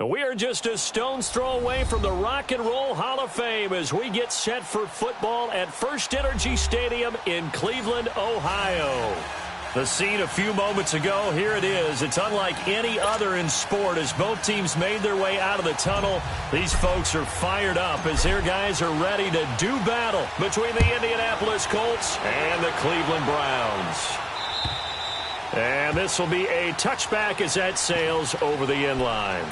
We are just a stone's throw away from the Rock and Roll Hall of Fame as we get set for football at First Energy Stadium in Cleveland, Ohio. The scene a few moments ago, here it is. It's unlike any other in sport as both teams made their way out of the tunnel. These folks are fired up as their guys are ready to do battle between the Indianapolis Colts and the Cleveland Browns. And this will be a touchback as that sails over the end line.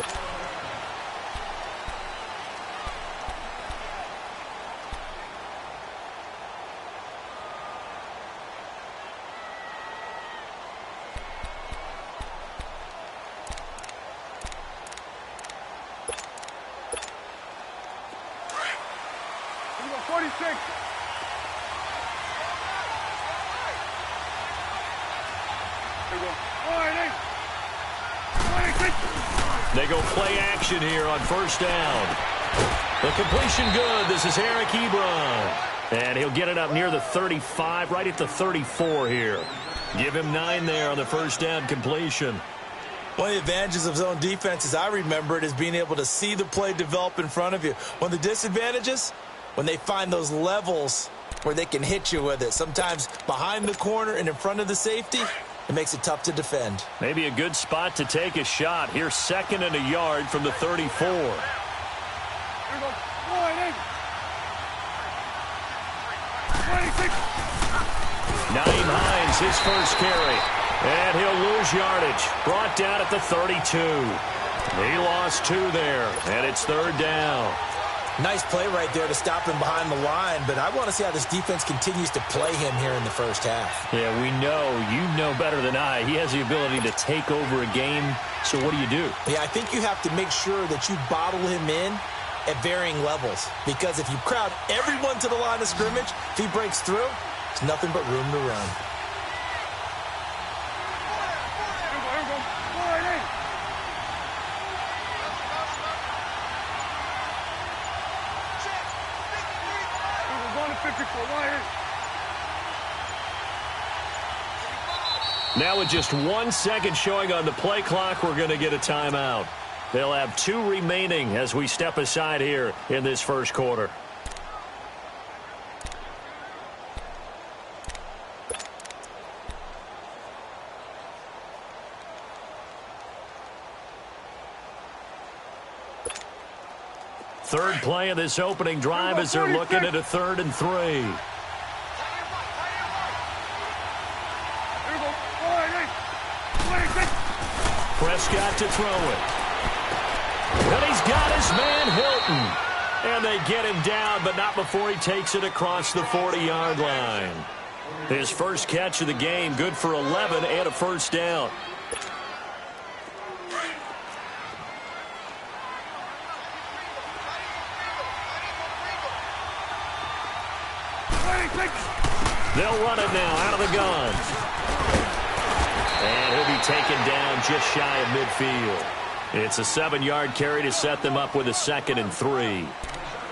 They go play action here on first down. The completion good. This is Eric Ebron. And he'll get it up near the 35, right at the 34 here. Give him 9 there on the first down completion. One of the advantages of zone defense, as I remember it, is being able to see the play develop in front of you. One of the disadvantages, when they find those levels where they can hit you with it, sometimes behind the corner and in front of the safety, it makes it tough to defend. Maybe a good spot to take a shot. Here's 2nd and a yard from the 34. Naeem Hines, his first carry. And he'll lose yardage. Brought down at the 32. He lost 2 there, and it's 3rd down. Nice play right there to stop him behind the line, but I want to see how this defense continues to play him here in the first half. Yeah, we know. You know better than I. He has the ability to take over a game, so what do? Yeah, I think you have to make sure that you bottle him in at varying levels, because if you crowd everyone to the line of scrimmage, if he breaks through, there's nothing but room to run. Now with just 1 second showing on the play clock, we're going to get a timeout. They'll have 2 remaining as we step aside here in this first quarter. Third play of this opening drive as they're looking at a 3rd and 3. Prescott to throw it. And he's got his man Hilton. And they get him down, but not before he takes it across the 40-yard line. His first catch of the game, good for 11 and a first down. They'll run it now out of the gun. And he'll be taken down just shy of midfield. It's a 7-yard carry to set them up with a 2nd and 3.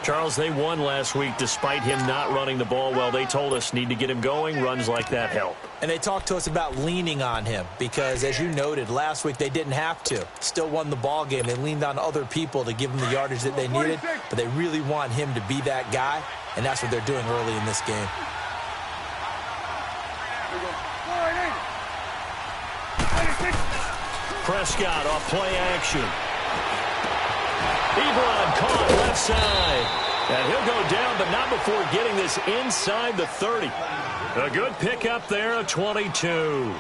Charles, they won last week despite him not running the ball well. They told us need to get him going. Runs like that help. And they talked to us about leaning on him because, as you noted, last week they didn't have to. Still won the ball game. They leaned on other people to give them the yardage that they needed, but they really want him to be that guy, and that's what they're doing early in this game. Prescott off play action. Ebron caught left side. And he'll go down, but not before getting this inside the 30. A good pickup there of 22.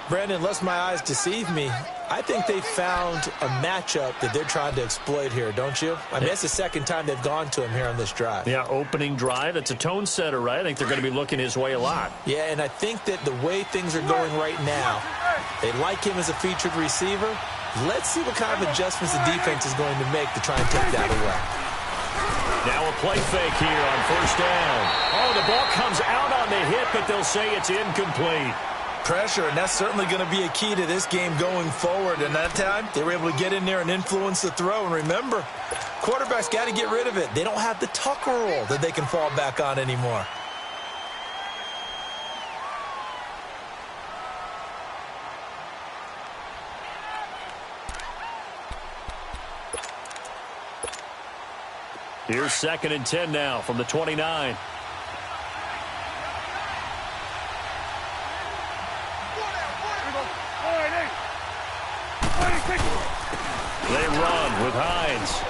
Brandon, unless my eyes deceive me, I think they found a matchup that they're trying to exploit here, don't you? I mean, that's the 2nd time they've gone to him here on this drive. Yeah, opening drive. It's a tone setter, right? I think they're going to be looking his way a lot. Yeah, and I think that the way things are going right now, they like him as a featured receiver. Let's see what kind of adjustments the defense is going to make to try and take that away. Now a play fake here on first down. Oh, the ball comes out on the hit, but they'll say it's incomplete. Pressure, and that's certainly going to be a key to this game going forward. And that time, they were able to get in there and influence the throw. And remember, quarterbacks got to get rid of it. They don't have the tuck rule that they can fall back on anymore. Here's 2nd and 10 now from the 29. They run with Hines.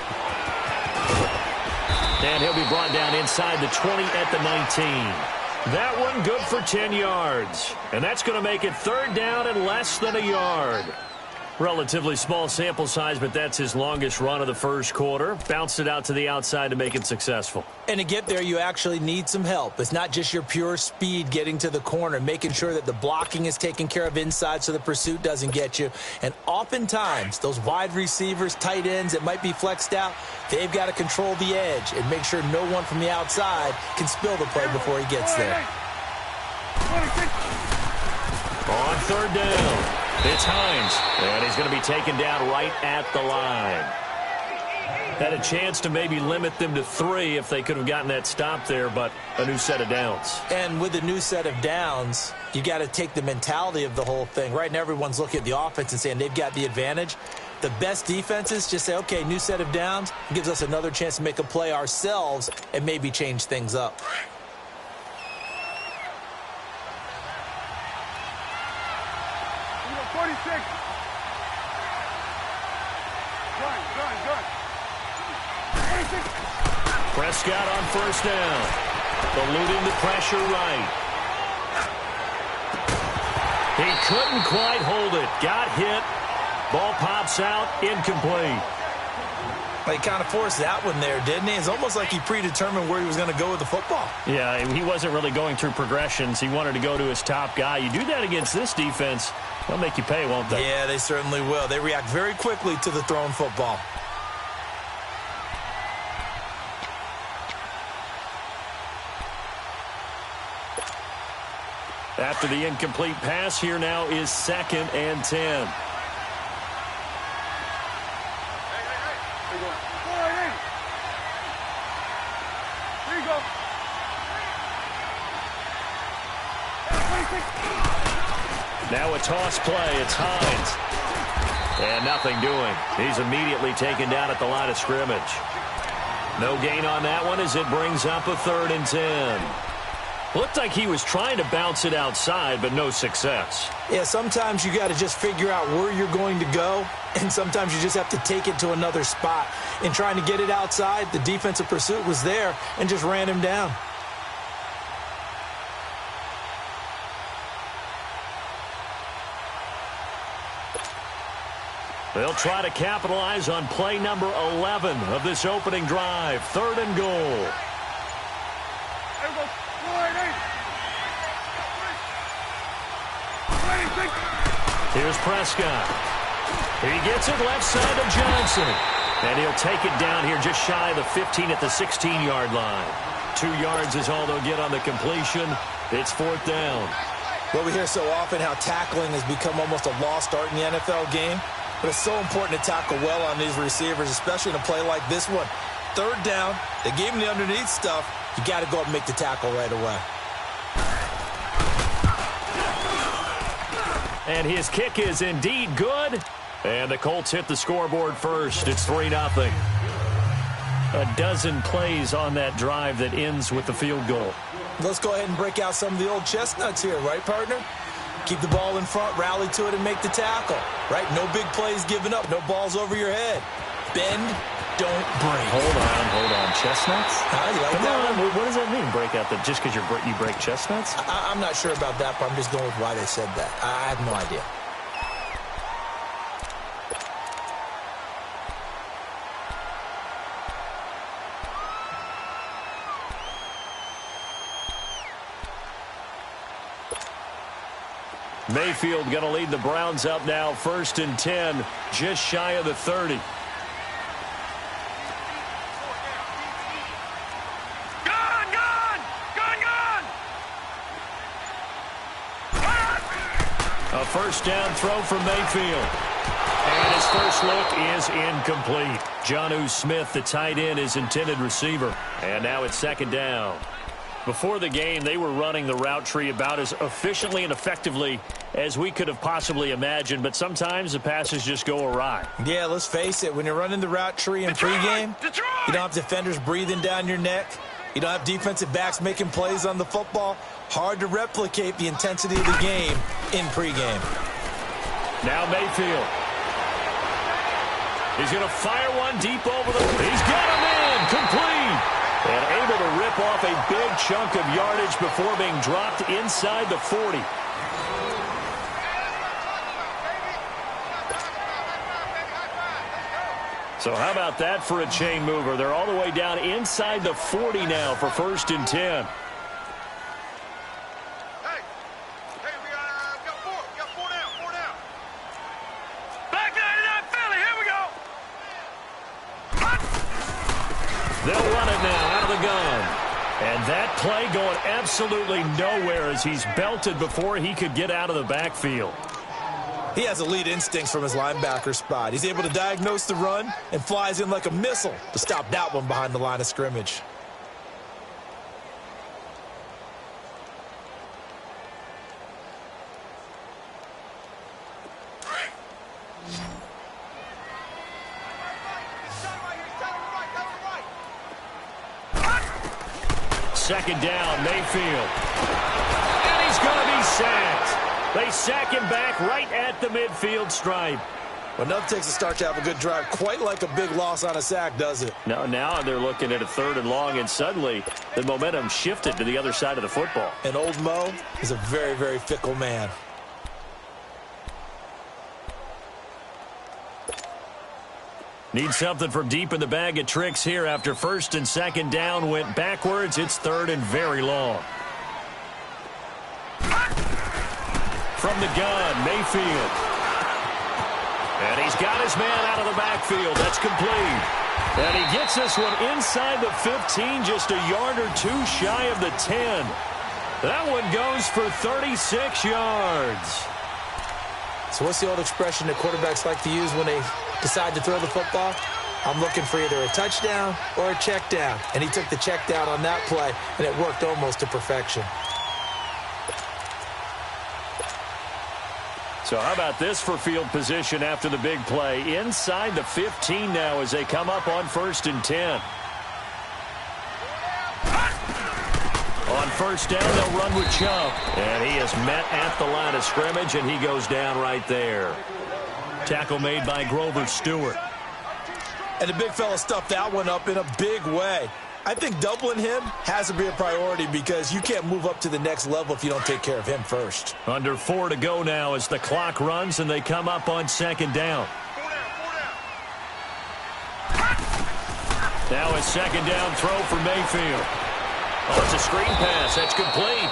And he'll be brought down inside the 20 at the 19. That one good for 10 yards. And that's going to make it 3rd down and less than a yard. Relatively small sample size, but that's his longest run of the first quarter. Bounced it out to the outside to make it successful. And to get there, you actually need some help. It's not just your pure speed getting to the corner, making sure that the blocking is taken care of inside so the pursuit doesn't get you. And oftentimes, those wide receivers, tight ends that might be flexed out, they've got to control the edge and make sure no one from the outside can spill the play before he gets there. On 3rd down. It's Hines, and he's going to be taken down right at the line. Had a chance to maybe limit them to 3 if they could have gotten that stop there, but a new set of downs. And with a new set of downs, you got to take the mentality of the whole thing. Right now, everyone's looking at the offense and saying they've got the advantage. The best defenses just say, okay, new set of downs. It gives us another chance to make a play ourselves and maybe change things up. Prescott on 1st down. Eluding the pressure right. He couldn't quite hold it. Got hit. Ball pops out. Incomplete. He kind of forced that one there, didn't he? It's almost like he predetermined where he was going to go with the football. Yeah, he wasn't really going through progressions. He wanted to go to his top guy. You do that against this defense, they'll make you pay, won't they? Yeah, they certainly will. They react very quickly to the thrown football. After the incomplete pass, here now is 2nd and 10. Now a toss play. It's Hines. And nothing doing. He's immediately taken down at the line of scrimmage. No gain on that one as it brings up a 3rd and 10. Looked like he was trying to bounce it outside, but no success. Yeah, sometimes you got to just figure out where you're going to go, and sometimes you just have to take it to another spot. In trying to get it outside, the defensive pursuit was there and just ran him down. They'll try to capitalize on play number 11 of this opening drive. 3rd and goal. Here's Prescott. He gets it left side to Johnson. And he'll take it down here just shy of the 15 at the 16-yard line. 2 yards is all they'll get on the completion. It's 4th down. Well, we hear so often how tackling has become almost a lost art in the NFL game. But it's so important to tackle well on these receivers, especially in a play like this one. 3rd down, they gave him the underneath stuff. You got to go up and make the tackle right away. And his kick is indeed good. And the Colts hit the scoreboard first. It's 3-0. A dozen plays on that drive that ends with the field goal. Let's go ahead and break out some of the old chestnuts here, right, partner? Keep the ball in front, rally to it, and make the tackle, right? No big plays given up, no balls over your head. Bend, don't break. Hold on. Chestnuts? You like Come that on. one? What does that mean, break out? Just because you break chestnuts? I'm not sure about that, but I'm just going with why they said that. I have no idea. Mayfield going to lead the Browns up now, 1st and 10, just shy of the 30. A 1st down throw from Mayfield. And his first look is incomplete. Jonnu Smith, the tight end, his intended receiver. And now it's 2nd down. Before the game, they were running the route tree about as efficiently and effectively as we could have possibly imagined, but sometimes the passes just go awry. Yeah, let's face it. When you're running the route tree in pregame, you don't have defenders breathing down your neck. You don't have defensive backs making plays on the football. Hard to replicate the intensity of the game in pregame. Now Mayfield. He's going to fire one deep over the... He's got him in! Complete! And able to rip off a big chunk of yardage before being dropped inside the 40. So how about that for a chain mover? They're all the way down inside the 40 now for 1st and 10. They'll run it now out of the gun. And that play going absolutely nowhere as he's belted before he could get out of the backfield. He has elite instincts from his linebacker spot. He's able to diagnose the run and flies in like a missile to stop that one behind the line of scrimmage. Second down, Mayfield. And he's going to be sacked. They sack him back right at the midfield stripe. Well, nothing takes a start to have a good drive quite like a big loss on a sack, does it? No, now they're looking at a 3rd and long, and suddenly the momentum shifted to the other side of the football. And old Mo is a very, very fickle man. Need something from deep in the bag of tricks here after 1st and 2nd down went backwards. It's 3rd and very long. From the gun, Mayfield. And he's got his man out of the backfield. That's complete. And he gets this one inside the 15, just a yard or two shy of the 10. That one goes for 36 yards. So what's the old expression that quarterbacks like to use when they decide to throw the football? I'm looking for either a touchdown or a check down. And he took the check down on that play, and it worked almost to perfection. So how about this for field position after the big play? Inside the 15 now as they come up on 1st and 10. On 1st down, they'll run with Chubb. And he is met at the line of scrimmage, and he goes down right there. Tackle made by Grover Stewart. And the big fella stuffed that one up in a big way. I think doubling him has to be a priority because you can't move up to the next level if you don't take care of him first. Under 4 to go now as the clock runs and they come up on 2nd down. Now a 2nd down throw for Mayfield. Oh, it's a screen pass. That's complete.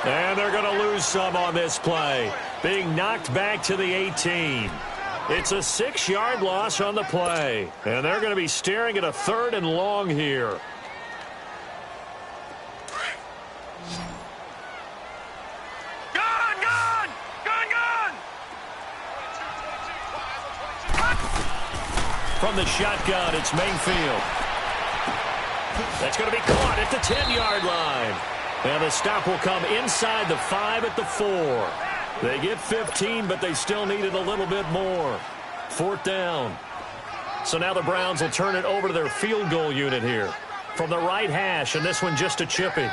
And they're going to lose some on this play. Being knocked back to the 18. It's a 6-yard loss on the play. And they're going to be staring at a 3rd and long here. From the shotgun, it's Mayfield. That's going to be caught at the 10-yard line. And the stop will come inside the 5 at the 4. They get 15, but they still needed a little bit more. 4th down. So now the Browns will turn it over to their field goal unit here. From the right hash, and this one just a chippy.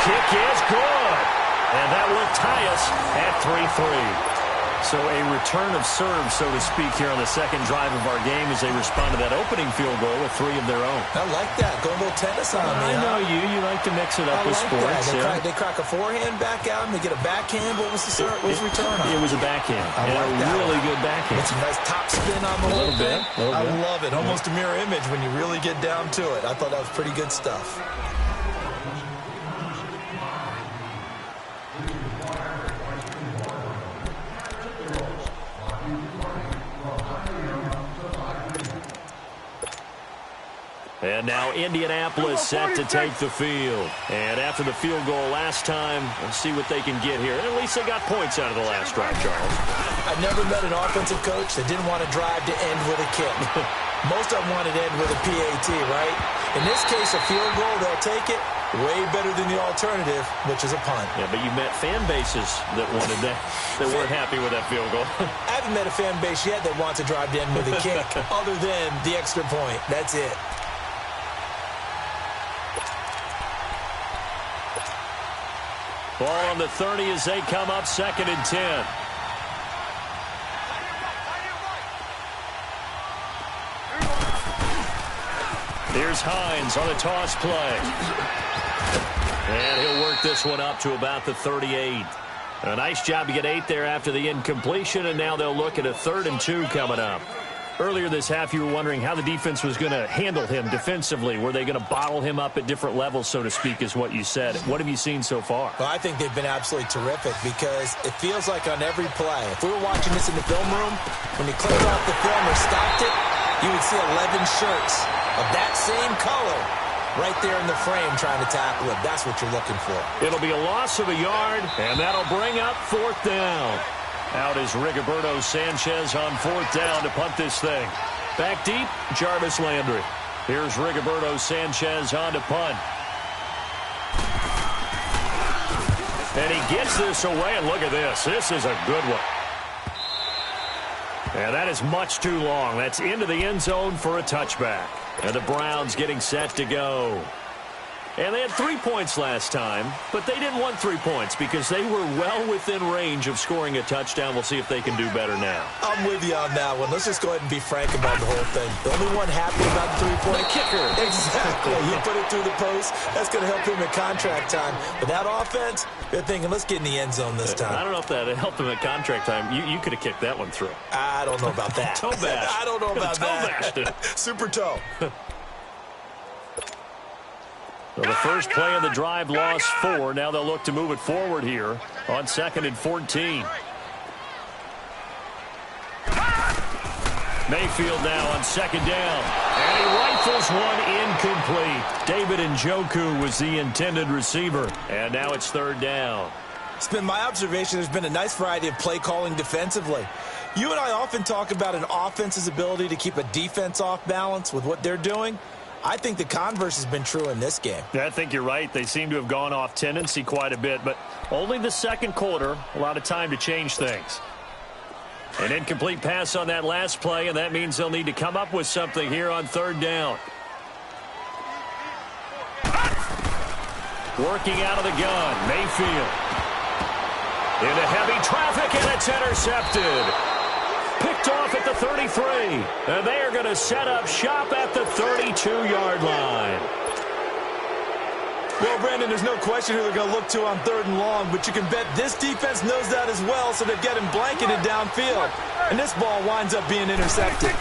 Kick is good. And that will tie us at 3-3. So a return of serve, so to speak, here on the 2nd drive of our game as they respond to that opening field goal with 3 of their own. I like that. Going a little tennis on me. I know you. You like to mix it up with sports. They crack a forehand back out and they get a backhand. What was the return on? It was a backhand. I like a really good backhand. It's a nice top spin on the whole thing. I love it. Almost a mirror image when you really get down to it. I thought that was pretty good stuff. And now Indianapolis set to take the field. And after the field goal last time, let's see what they can get here. At least they got points out of the last drive, Charles. I've never met an offensive coach that didn't want to drive to end with a kick. Most of them wanted to end with a PAT, right? In this case, a field goal, they'll take it. Way better than the alternative, which is a punt. Yeah, but you met fan bases that wanted that, that weren't happy with that field goal. I haven't met a fan base yet that wants to drive to end with a kick, other than the extra point. That's it. Ball on the 30 as they come up 2nd and 10. Here's Hines on a toss play. And he'll work this one up to about the 38. A nice job to get 8 there after the incompletion, and now they'll look at a 3rd and 2 coming up. Earlier this half, you were wondering how the defense was going to handle him defensively. Were they going to bottle him up at different levels, so to speak, is what you said. What have you seen so far? Well, I think they've been absolutely terrific because it feels like on every play, if we were watching this in the film room, when he clicked off the film or stopped it, you would see 11 shirts of that same color right there in the frame trying to tackle him. That's what you're looking for. It'll be a loss of a yard, and that'll bring up 4th down. Out is Rigoberto Sanchez on 4th down to punt this thing. Back deep, Jarvis Landry. Here's Rigoberto Sanchez on to punt. And he gets this away, and look at this. This is a good one. And that is much too long. That's into the end zone for a touchback. And the Browns getting set to go. And they had 3 points last time, but they didn't want 3 points because they were well within range of scoring a touchdown. We'll see if they can do better now. I'm with you on that one. Let's just go ahead and be frank about the whole thing. The only one happy about the 3-point kicker. Exactly. You put it through the post. That's going to help him at contract time. But that offense, they're thinking, let's get in the end zone this time. I don't know if that helped him at contract time. You could have kicked that one through. I don't know about that. Toe bash. I don't know about that. Toe bashed. Super toe. Well, the first play of the drive lost 4. Now they'll look to move it forward here on 2nd and 14. Mayfield now on 2nd down. And he rifles one incomplete. David Njoku was the intended receiver. And now it's 3rd down. It's been my observation there's been a nice variety of play calling defensively. You and I often talk about an offense's ability to keep a defense off balance with what they're doing. I think the converse has been true in this game. Yeah, I think you're right. They seem to have gone off tendency quite a bit, but only the 2nd quarter, a lot of time to change things. An incomplete pass on that last play, and that means they'll need to come up with something here on 3rd down. Working out of the gun, Mayfield. Into heavy traffic, and it's intercepted. Picked off at the 33, and they are going to set up shop at the 32-yard line. Well, Brandon, there's no question who they're going to look to on 3rd and long, but you can bet this defense knows that as well, so they've got him blanketed downfield. And this ball winds up being intercepted.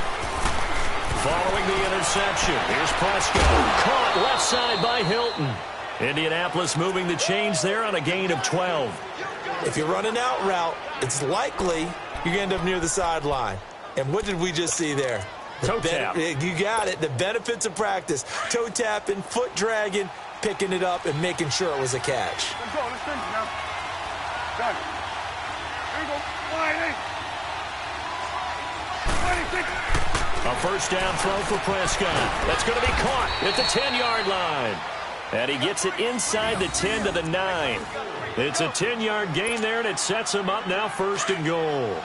Following the interception, here's Prescott. Caught left side by Hilton. Indianapolis moving the chains there on a gain of 12. If you run an out route, it's likely you're going to end up near the sideline. And what did we just see there? Toe tap. You got it. The benefits of practice. Toe tapping, foot dragging, picking it up, and making sure it was a catch. Let's go. Let's finish now. Done. Here you go. A first down throw for Prescott. That's going to be caught at the 10-yard line. And he gets it inside the 10 to the 9. It's a 10-yard gain there, and it sets him up now 1st and goal.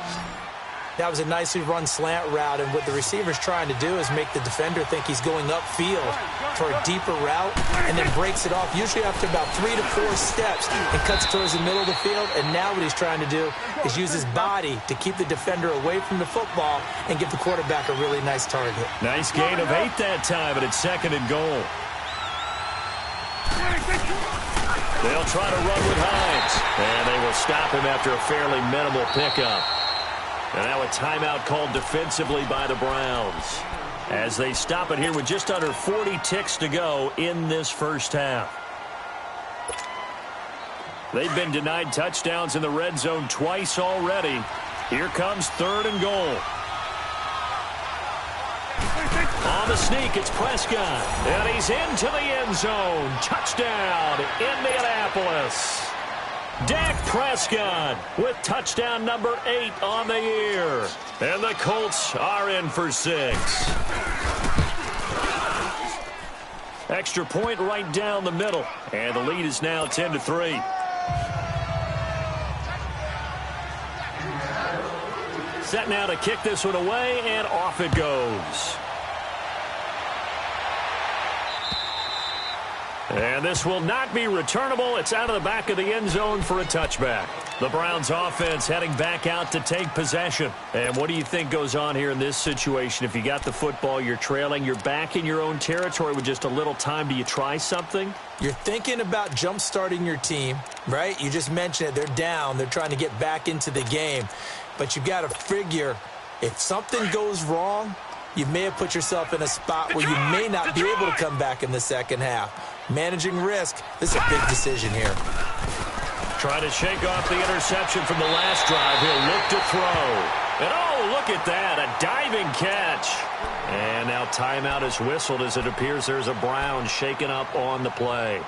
That was a nicely run slant route, and what the receiver's trying to do is make the defender think he's going upfield for a deeper route and then breaks it off, usually after about 3 to 4 steps, and cuts towards the middle of the field. And now what he's trying to do is use his body to keep the defender away from the football and give the quarterback a really nice target. Nice gain of 8 that time, and it's 2nd and goal. They'll try to run with Hines, and they will stop him after a fairly minimal pickup. And now a timeout called defensively by the Browns as they stop it here with just under 40 ticks to go in this first half. They've been denied touchdowns in the red zone twice already. Here comes 3rd and goal. On the sneak, it's Prescott. And he's into the end zone. Touchdown, Indianapolis. Dak Prescott with touchdown number 8 on the year. And the Colts are in for 6. Extra point right down the middle. And the lead is now 10-3. Set now to kick this one away, and off it goes. And this will not be returnable. It's out of the back of the end zone for a touchback. The Browns offense heading back out to take possession. And what do you think goes on here in this situation? If you got the football, you're trailing, you're back in your own territory with just a little time. Do you try something? You're thinking about jump-starting your team, right? You just mentioned it. They're down. They're trying to get back into the game. But you've got to figure if something goes wrong, you may have put yourself in a spot where you may not be able to come back in the second half. Managing risk, this is a big decision here. Trying to shake off the interception from the last drive. He'll look to throw. And oh, look at that, a diving catch. And now timeout is whistled as it appears there's a Brown shaken up on the play.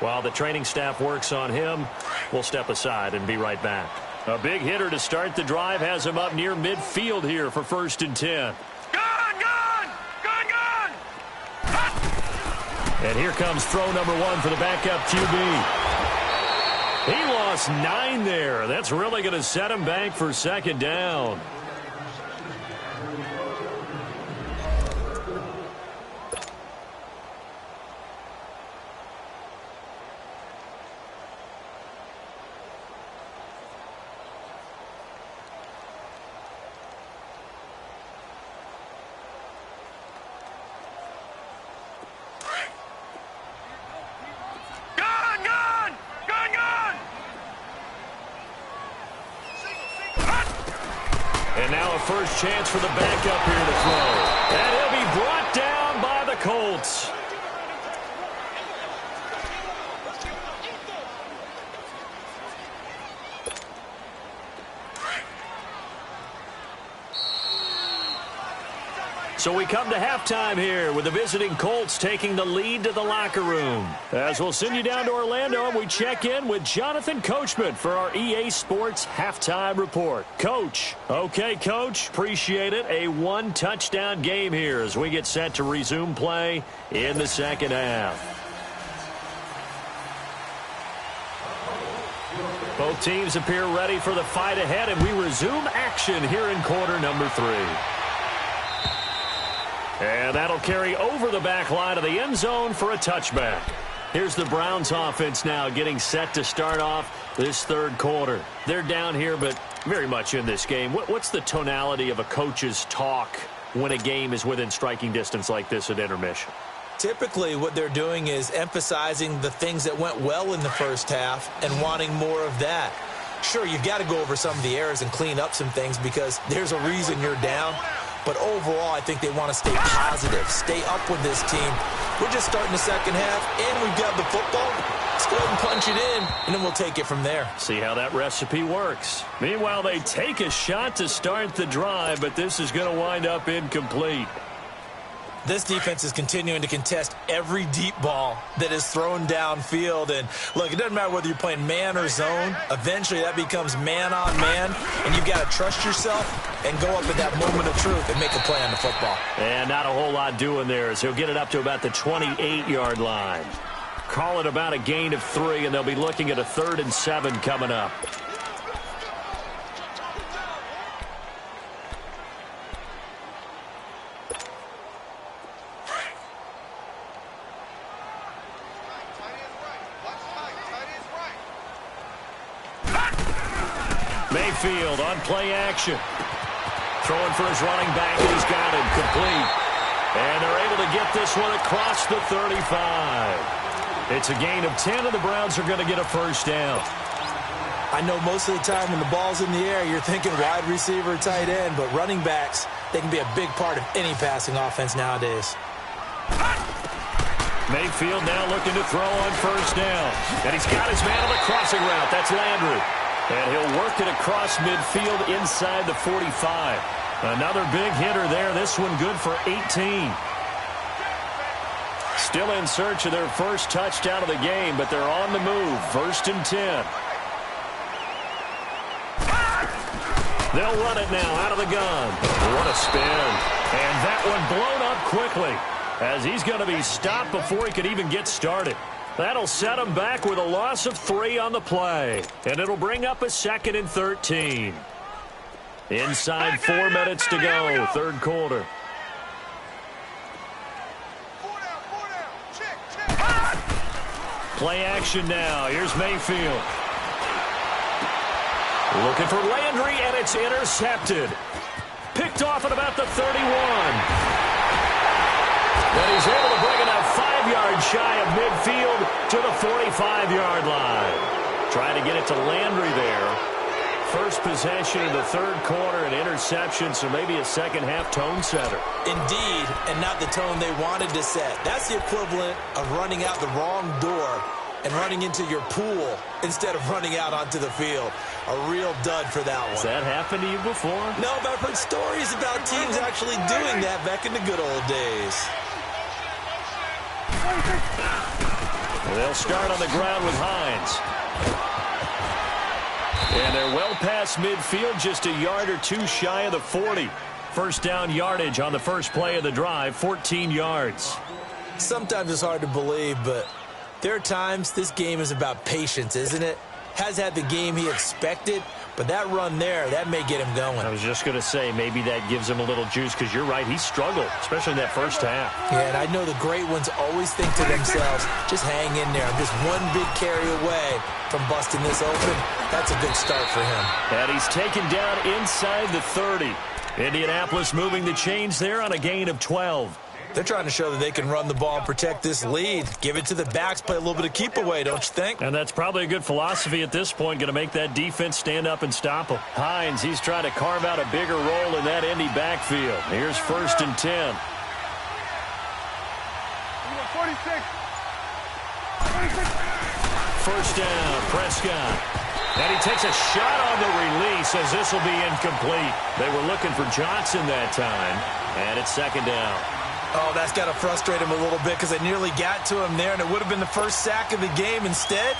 While the training staff works on him, we'll step aside and be right back. A big hitter to start the drive has him up near midfield here for 1st and 10. And here comes throw number 1 for the backup QB. He lost 9 there. That's really going to set him back for 2nd down. First chance for the backup here to throw. And he'll be brought down by the Colts. So we come to halftime here with the visiting Colts taking the lead to the locker room. As we'll send you down to Orlando, and we check in with Jonathan Coachman for our EA Sports Halftime Report. Coach. Okay, Coach. Appreciate it. A 1-touchdown game here as we get set to resume play in the second half. Both teams appear ready for the fight ahead, and we resume action here in quarter number 3. And that'll carry over the back line of the end zone for a touchback. Here's the Browns offense now getting set to start off this third quarter. They're down here, but very much in this game. What's the tonality of a coach's talk when a game is within striking distance like this at intermission? Typically, what they're doing is emphasizing the things that went well in the first half and wanting more of that. Sure, you've got to go over some of the errors and clean up some things because there's a reason you're down. But overall, I think they want to stay positive, stay up with this team. We're just starting the second half, and we've got the football. Let's go ahead and punch it in, and then we'll take it from there. See how that recipe works. Meanwhile, they take a shot to start the drive, but this is going to wind up incomplete. This defense is continuing to contest every deep ball that is thrown downfield. And, look, it doesn't matter whether you're playing man or zone. Eventually, that becomes man-on-man, and you've got to trust yourself and go up at that moment of truth and make a play on the football. And not a whole lot doing there as he'll get it up to about the 28-yard line. Call it about a gain of 3, and they'll be looking at a 3rd and 7 coming up. Mayfield on play action. Throwing for his running back, and he's got him complete. And they're able to get this one across the 35. It's a gain of 10, and the Browns are going to get a first down. I know most of the time when the ball's in the air, you're thinking wide receiver, tight end, but running backs, they can be a big part of any passing offense nowadays. Mayfield now looking to throw on first down. And he's got his man on the crossing route. That's Landry. And he'll work it across midfield inside the 45. Another big hitter there. This one good for 18. Still in search of their first touchdown of the game, but they're on the move. 1st and 10. They'll run it now out of the gun. What a spin. And that one blown up quickly as he's going to be stopped before he could even get started. That'll set him back with a loss of 3 on the play. And it'll bring up a 2nd and 13. Inside 4 minutes to go, 3rd quarter. Play action now. Here's Mayfield. Looking for Landry, and it's intercepted. Picked off at about the 31. And he's able to bring it up 5 yards shy of midfield to the 45-yard line. Trying to get it to Landry there. First possession of the 3rd quarter, an interception, so maybe a second-half tone setter. Indeed, and not the tone they wanted to set. That's the equivalent of running out the wrong door and running into your pool instead of running out onto the field. A real dud for that one. Has that happened to you before? No, but I've heard stories about teams actually doing that back in the good old days. They'll start on the ground with Hines. And they're well past midfield, just a yard or 2 shy of the 40. First down yardage on the first play of the drive, 14 yards. Sometimes it's hard to believe, but there are times this game is about patience, isn't it? Has had the game he expected, but that run there, that may get him going. I was just going to say, maybe that gives him a little juice, because you're right, he struggled, especially in that first half. Yeah, and I know the great ones always think to themselves, just hang in there. I'm just one big carry away from busting this open. That's a good start for him. And he's taken down inside the 30. Indianapolis moving the chains there on a gain of 12. They're trying to show that they can run the ball and protect this lead. Give it to the backs, play a little bit of keep away, don't you think? And that's probably a good philosophy at this point, going to make that defense stand up and stop them. Hines, he's trying to carve out a bigger role in that Indy backfield. Here's 1st and 10. 1st down, Prescott. And he takes a shot on the release as this will be incomplete. They were looking for Johnson that time, and it's 2nd down. Oh, that's got to frustrate him a little bit because they nearly got to him there, and it would have been the first sack of the game. Instead,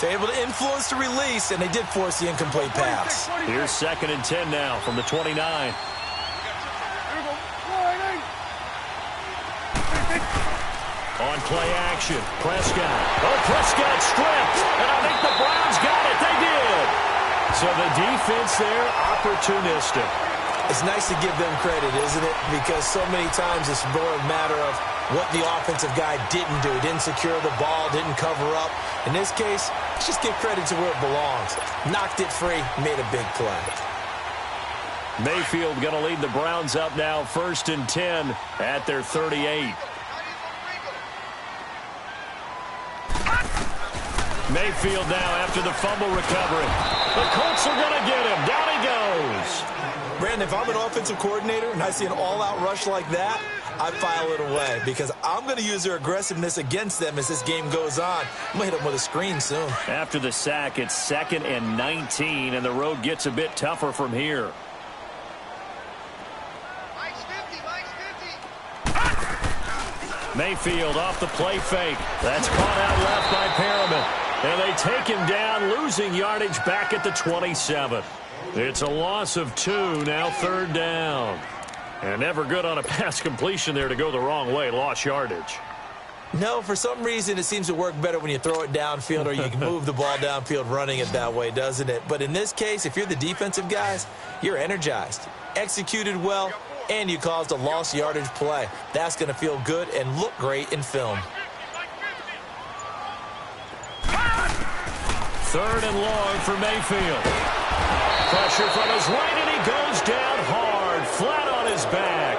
they're able to influence the release, and they did force the incomplete pass. Here's 2nd and 10 now from the 29. On play action, Prescott. Oh, Prescott stripped, and I think the Browns got it. They did. So the defense there, opportunistic. It's nice to give them credit, isn't it? Because so many times it's more a matter of what the offensive guy didn't do. He didn't secure the ball, didn't cover up. In this case, let's just give credit to where it belongs. Knocked it free, made a big play. Mayfield going to lead the Browns up now, 1st and 10 at their 38. Mayfield now after the fumble recovery. The Colts are going to get him. Down he goes. Brandon, if I'm an offensive coordinator and I see an all-out rush like that, I file it away because I'm going to use their aggressiveness against them as this game goes on. I'm going to hit them with a screen soon. After the sack, it's 2nd and 19, and the road gets a bit tougher from here. Mayfield off the play fake. That's caught out left by Perriman. And they take him down, losing yardage back at the 27. It's a loss of 2, now 3rd down. And never good on a pass completion there to go the wrong way, lost yardage. No, for some reason it seems to work better when you throw it downfield or you can move the ball downfield running it that way, doesn't it? But in this case, if you're the defensive guys, you're energized, executed well, and you caused a lost yardage play. That's going to feel good and look great in film. 3rd and long for Mayfield. Pressure from his right, and he goes down hard, flat on his back.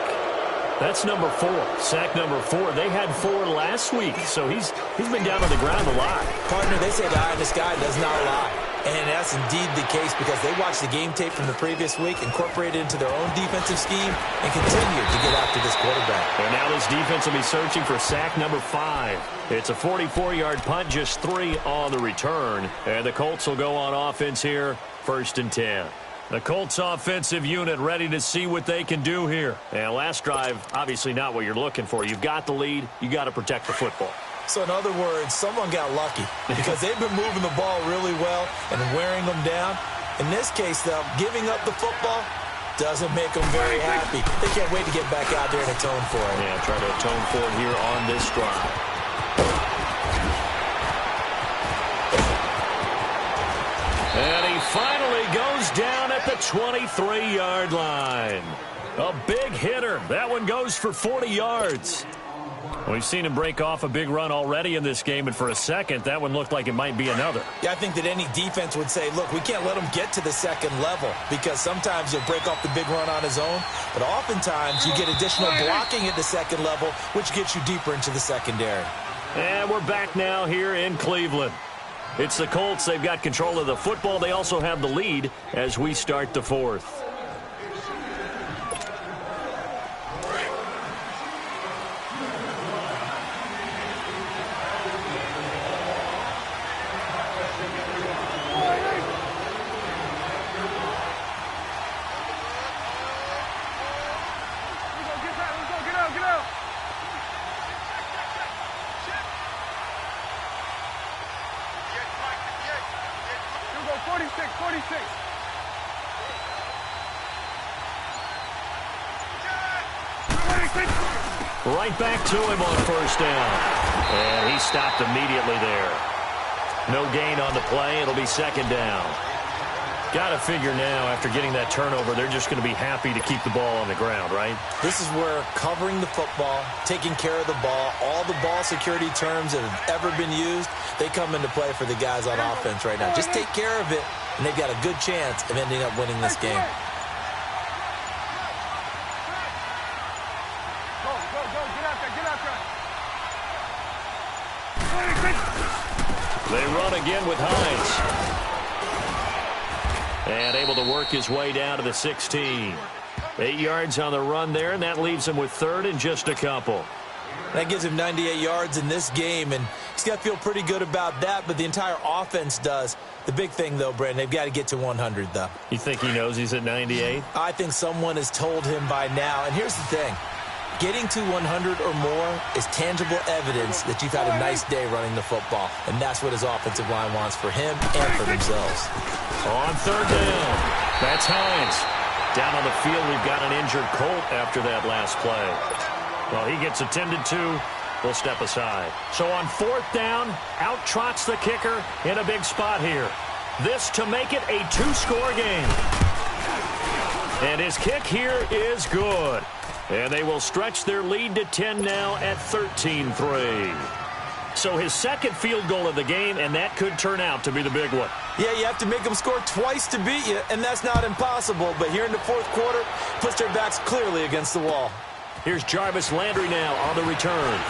That's number 4, sack number 4. They had 4 last week, so he's been down on the ground a lot. Partner, they say the eye in the sky does not lie. And that's indeed the case because they watched the game tape from the previous week, incorporated it into their own defensive scheme, and continued to get after this quarterback. And now this defense will be searching for sack number 5. It's a 44-yard punt, just 3 on the return. And the Colts will go on offense here, 1st and 10. The Colts offensive unit ready to see what they can do here. And last drive, obviously not what you're looking for. You've got the lead. You got to protect the football. So in other words, someone got lucky because they've been moving the ball really well and wearing them down. In this case, though, giving up the football doesn't make them very happy. They can't wait to get back out there and atone for it. Yeah, try to atone for it here on this drive. And he finally goes down at the 23-yard line. A big hitter. That one goes for 40 yards. We've seen him break off a big run already in this game, and for a second, that one looked like it might be another. Yeah, I think that any defense would say, look, we can't let him get to the second level because sometimes he'll break off the big run on his own, but oftentimes you get additional blocking at the second level, which gets you deeper into the secondary. And we're back now here in Cleveland. It's the Colts. They've got control of the football. They also have the lead as we start the fourth. Right back to him on first down. And he stopped immediately there. No gain on the play. It'll be second down. Got to figure now, after getting that turnover, they're just going to be happy to keep the ball on the ground, right? This is where covering the football, taking care of the ball, all the ball security terms that have ever been used, they come into play for the guys on offense right now. Just take care of it, and they've got a good chance of ending up winning this game. They run again with Hines. And able to work his way down to the 16. 8 yards on the run there, and that leaves him with third and just a couple. That gives him 98 yards in this game, and he's got to feel pretty good about that, but the entire offense does. The big thing, though, Brandon, they've got to get to 100, though. You think he knows he's at 98? I think someone has told him by now, and here's the thing. Getting to 100 or more is tangible evidence that you've had a nice day running the football, and that's what his offensive line wants for him and for themselves. On third down, that's Hines. Down on the field, we've got an injured Colt after that last play. Well, he gets attended to. We'll step aside. So on fourth down, out trots the kicker in a big spot here. This to make it a two-score game. And his kick here is good. And they will stretch their lead to 10 now at 13-3. So his second field goal of the game, and that could turn out to be the big one. Yeah, you have to make them score twice to beat you, and that's not impossible. But here in the fourth quarter, puts their backs clearly against the wall. Here's Jarvis Landry now on the return.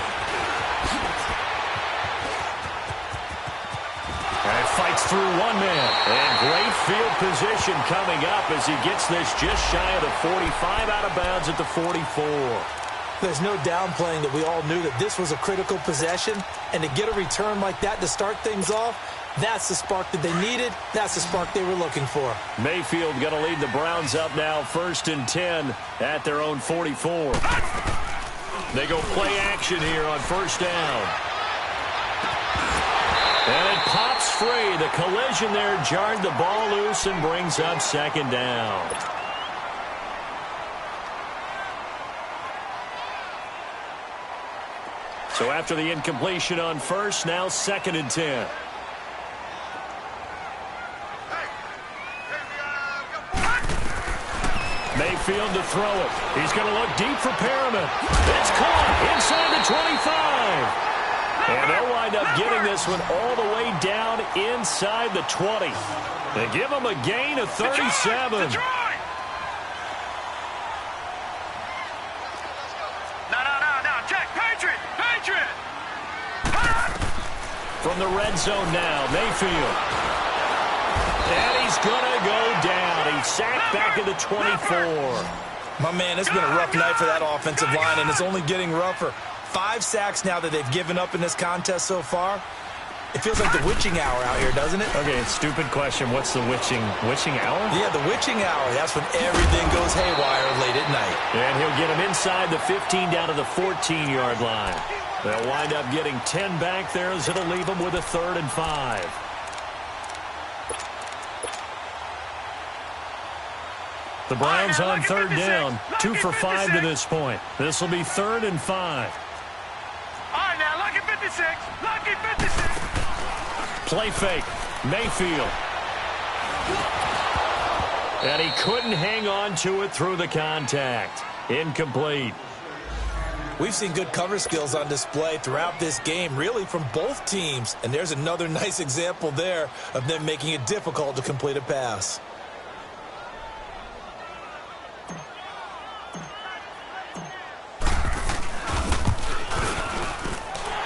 And fights through one man. And great field position coming up as he gets this just shy of the 45, out of bounds at the 44. There's no downplaying that we all knew that this was a critical possession, and to get a return like that to start things off, that's the spark that they needed. That's the spark they were looking for. Mayfield going to lead the Browns up now, 1st and 10 at their own 44. They go play action here on first down. And it pops free. The collision there jarred the ball loose and brings up second down. So after the incompletion on first, now 2nd and 10. Mayfield to throw it. He's going to look deep for Perriman. It's caught inside the 25. And they'll wind up getting this one all the way down inside the 20. They give him a gain of 37. From the red zone now, Mayfield. And he's going to go down. He's sacked back at the 24. My man, it's been a rough night for that offensive line, and it's only getting rougher. 5 sacks now that they've given up in this contest so far. It feels like the witching hour out here, doesn't it? Okay, stupid question. What's the witching hour? Yeah, the witching hour. That's when everything goes haywire late at night. And he'll get him inside the 15 down to the 14-yard line. They'll wind up getting 10 back there as it'll leave them with a 3rd and 5. The Browns on 3rd down, 2 for 5 to this point. This will be 3rd and 5. All right, now, lucky 56. Lucky 56. Play fake. Mayfield. And he couldn't hang on to it through the contact. Incomplete. We've seen good cover skills on display throughout this game, really from both teams. And there's another nice example there of them making it difficult to complete a pass.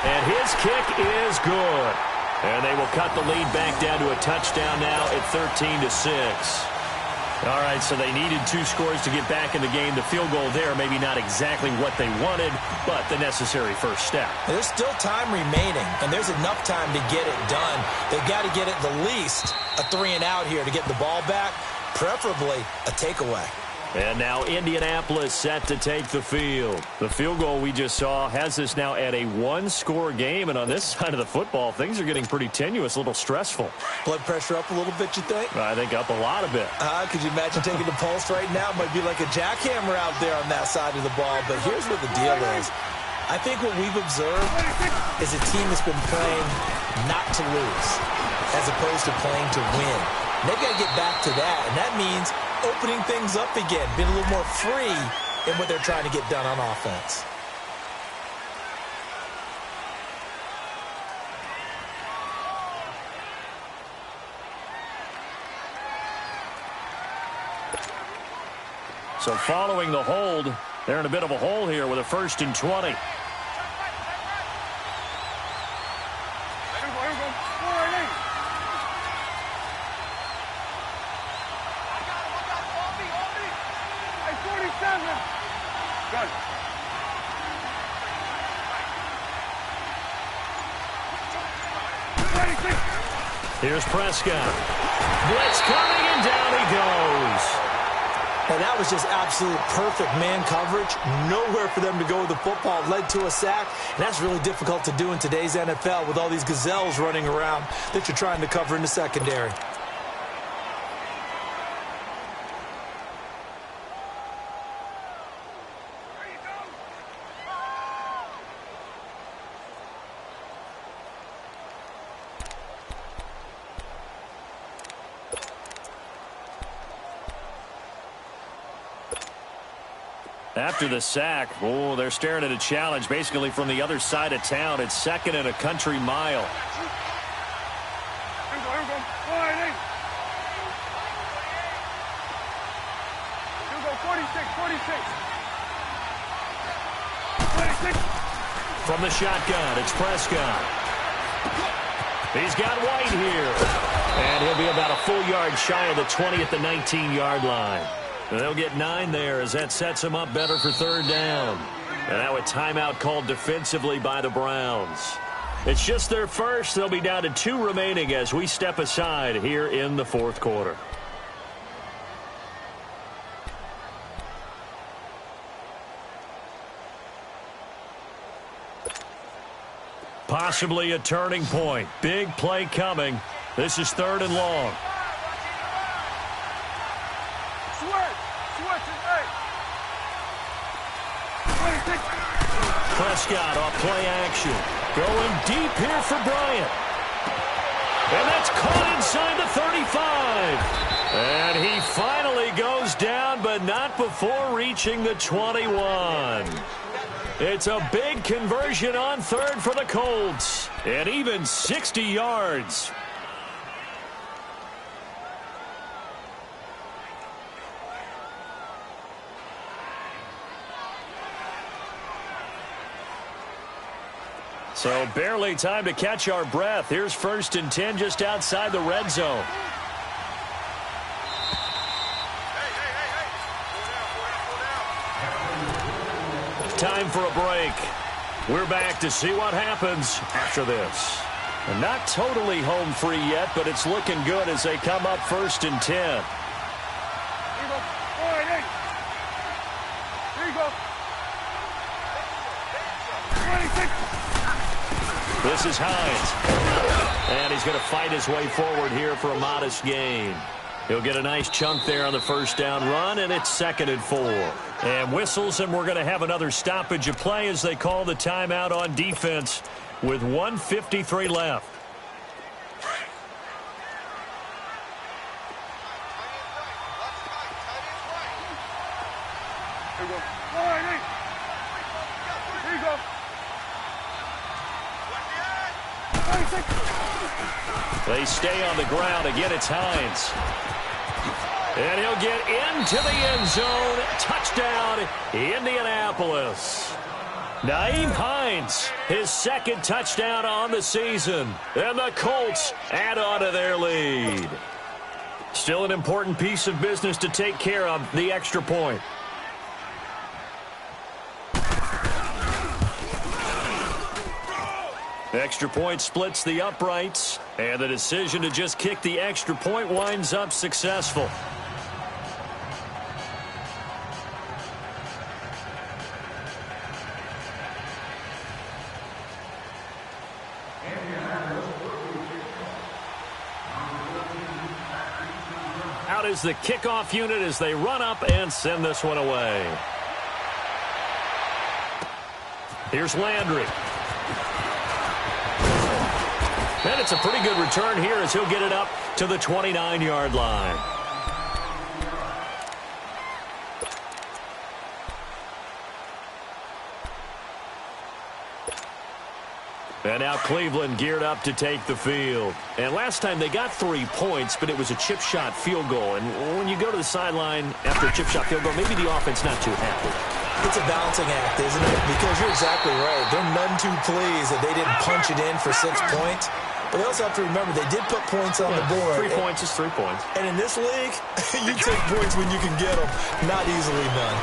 And his kick is good. And they will cut the lead back down to a touchdown now at 13-6. All right, so they needed 2 scores to get back in the game. The field goal there, maybe not exactly what they wanted, but the necessary first step. There's still time remaining, and there's enough time to get it done. They've got to get at the least a 3-and-out here to get the ball back, preferably a takeaway. And now Indianapolis set to take the field. The field goal we just saw has us now at a 1-score game. And on this side of the football, things are getting pretty tenuous, a little stressful. Blood pressure up a little bit, you think? I think up a lot of it. Could you imagine taking the pulse right now? It might be like a jackhammer out there on that side of the ball. But here's what the deal is. I think what we've observed is a team that's been playing not to lose as opposed to playing to win. And they've got to get back to that, and that means opening things up again, being a little more free in what they're trying to get done on offense. So following the hold, they're in a bit of a hole here with a 1st and 20. Here's Prescott. Blitz coming, and down he goes. And that was just absolute perfect man coverage. Nowhere for them to go with the football. Led to a sack. And that's really difficult to do in today's NFL with all these gazelles running around that you're trying to cover in the secondary. After the sack, they're staring at a challenge basically from the other side of town. It's 2nd and a country mile. From the shotgun, it's Prescott. He's got White here. And he'll be about a full yard shy of the 20 at the 19-yard line. They'll get 9 there as that sets them up better for 3rd down. And now a timeout called defensively by the Browns. It's just their first. They'll be down to 2 remaining as we step aside here in the 4th quarter. Possibly a turning point. Big play coming. This is 3rd and long. Prescott off play action. Going deep here for Bryant. And that's caught inside the 35. And he finally goes down, but not before reaching the 21. It's a big conversion on 3rd for the Colts. And even 60 yards. So barely time to catch our breath. Here's 1st and 10 just outside the red zone. Time for a break. We're back to see what happens after this. And not totally home free yet, but it's looking good as they come up 1st and 10. Here you go. 26. This is Hines. And he's going to fight his way forward here for a modest gain. He'll get a nice chunk there on the first down run, and it's 2nd and 4. And whistles, and we're going to have another stoppage of play as they call the timeout on defense with 1:53 left. Here you go. Here you go. 26. They stay on the ground. Again, it's Hines. And he'll get into the end zone. Touchdown, Indianapolis. Nyheim Hines, his 2nd touchdown on the season. And the Colts add on to their lead. Still an important piece of business to take care of, the extra point. Extra point splits the uprights, and the decision to just kick the extra point winds up successful. Out is the kickoff unit as they run up and send this one away. Here's Landry. And it's a pretty good return here as he'll get it up to the 29-yard line. And now Cleveland geared up to take the field. And last time they got 3 points, but it was a chip shot field goal. And when you go to the sideline after a chip shot field goal, maybe the offense not too happy. It's a balancing act, isn't it? Because you're exactly right. They're none too pleased that they didn't punch it in for 6 points. But they also have to remember they did put points on the board. 3 points is 3 points. And in this league, you take points when you can get them. Not easily done.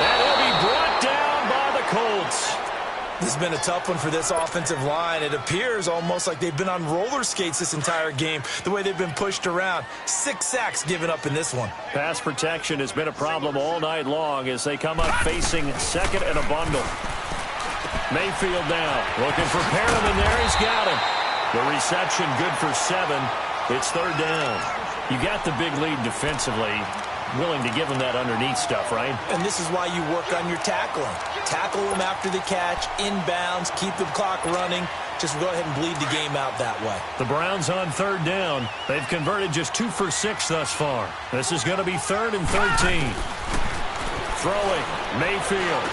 And he'll be brought down by the Colts. This has been a tough one for this offensive line. It appears almost like they've been on roller skates this entire game, the way they've been pushed around. 6 sacks given up in this one. Pass protection has been a problem all night long as they come up facing 2nd and a bundle. Mayfield now looking for Perriman there. He's got him. The reception good for 7. It's 3rd down. You got the big lead defensively. Willing to give them that underneath stuff, right? And this is why you work on your tackling. Tackle them after the catch, inbounds, keep the clock running. Just go ahead and bleed the game out that way. The Browns on 3rd down. They've converted just 2 for 6 thus far. This is going to be 3rd and 13. Throwing, Mayfield.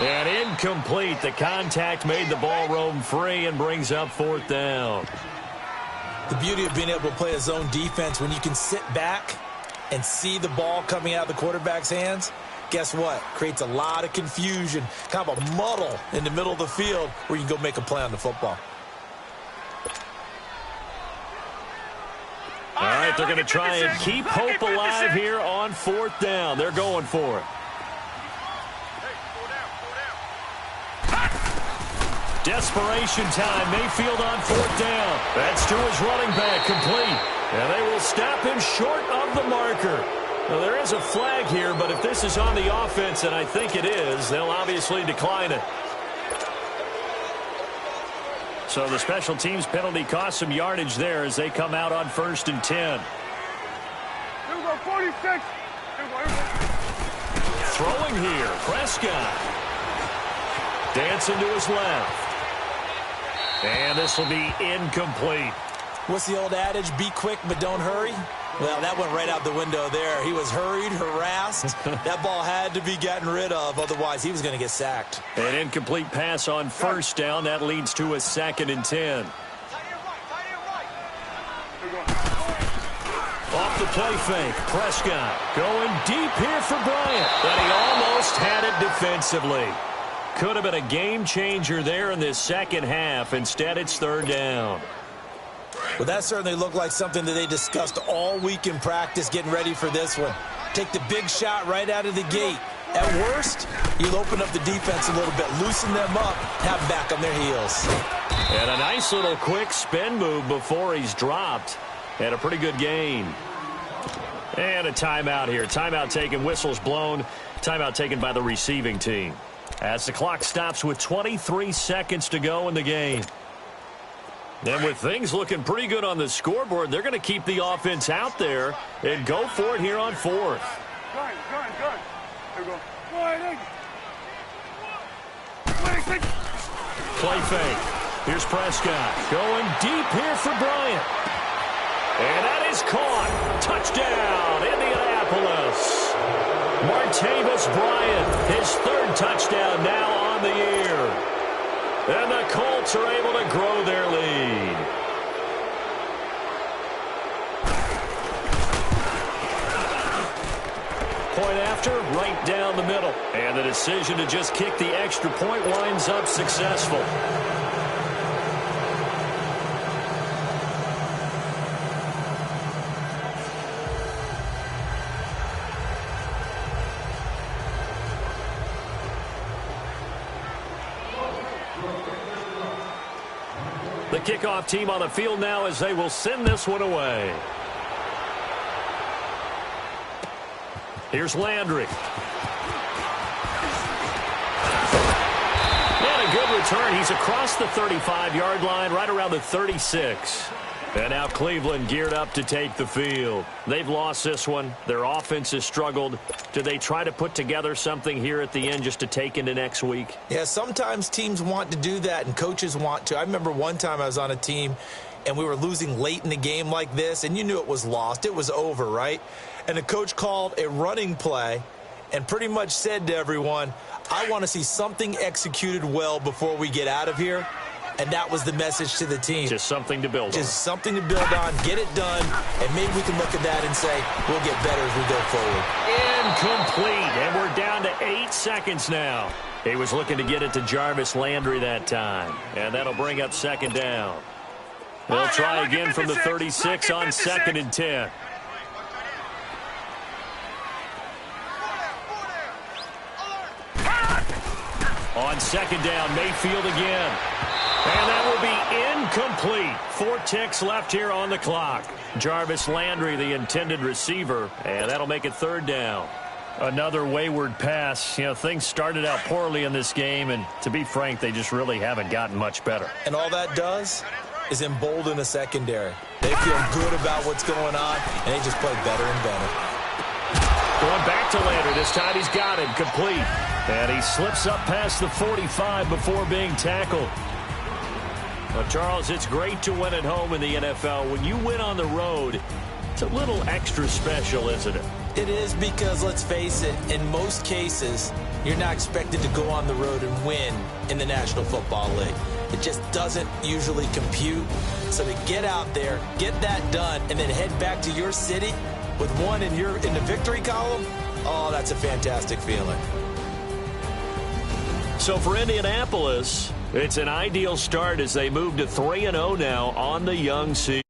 And incomplete. The contact made the ball roam free and brings up 4th down. The beauty of being able to play a zone defense when you can sit back and see the ball coming out of the quarterback's hands, guess what? Creates a lot of confusion, kind of a muddle in the middle of the field where you can go make a play on the football. All right, they're going to try and keep hope alive here on 4th down. They're going for it. Desperation time. Mayfield on 4th down. That's to his running back, complete. And they will stop him short of the marker. Now, there is a flag here, but if this is on the offense, and I think it is, they'll obviously decline it. So the special teams penalty cost some yardage there as they come out on 1st and 10. Here we go, 46. Here we go. Throwing here, Prescott. Dancing to his left. And this will be incomplete. What's the old adage? Be quick, but don't hurry. Well, that went right out the window there. He was hurried, harassed. That ball had to be gotten rid of. Otherwise, he was going to get sacked. An incomplete pass on 1st down. That leads to a 2nd and 10. Off the play fake. Prescott going deep here for Bryant. But he almost had it defensively. Could have been a game changer there in this second half. Instead, it's 3rd down. Well, that certainly looked like something that they discussed all week in practice getting ready for this one. Take the big shot right out of the gate. At worst, you'll open up the defense a little bit, loosen them up, have them back on their heels. And a nice little quick spin move before he's dropped. And a pretty good gain. And a timeout here. Timeout taken, whistles blown. Timeout taken by the receiving team. As the clock stops with 23 seconds to go in the game. And with things looking pretty good on the scoreboard, they're going to keep the offense out there and go for it here on fourth. Gun. There we go. Play fake. Here's Prescott. Going deep here for Bryant. And that is caught. Touchdown, Indianapolis. Martavis Bryant, his third touchdown now on the year. And the Colts are able to grow their lead. Point after, right down the middle. And the decision to just kick the extra point winds up successful. The kickoff team on the field now as they will send this one away. Here's Landry. And a good return. He's across the 35-yard line, right around the 36. And now Cleveland geared up to take the field. They've lost this one. Their offense has struggled. Do they try to put together something here at the end just to take into next week? Yeah, sometimes teams want to do that and coaches want to. I remember one time I was on a team and we were losing late in the game like this, and you knew it was lost. It was over, right? And the coach called a running play and pretty much said to everyone, I want to see something executed well before we get out of here. And that was the message to the team. Just something to build on. Just something to build on, get it done, and maybe we can look at that and say, we'll get better as we go forward. Incomplete, and we're down to 8 seconds now. He was looking to get it to Jarvis Landry that time, and that'll bring up second down. They'll try again from the 36 on 2nd and 10. On 2nd down, Mayfield again. And that will be incomplete. 4 ticks left here on the clock. Jarvis Landry, the intended receiver, and that'll make it 3rd down. Another wayward pass. You know, things started out poorly in this game, and to be frank, they just really haven't gotten much better. And all that does is embolden the secondary. They feel good about what's going on, and they just play better and better. Going back to Landry. This time he's got it complete. And he slips up past the 45 before being tackled. Well, Charles, it's great to win at home in the NFL. When you win on the road, it's a little extra special, isn't it? It is because, let's face it, in most cases, you're not expected to go on the road and win in the National Football League. It just doesn't usually compute. So to get out there, get that done, and then head back to your city with one in the victory column, oh, that's a fantastic feeling. So for Indianapolis, it's an ideal start as they move to 3-0 now on the young season.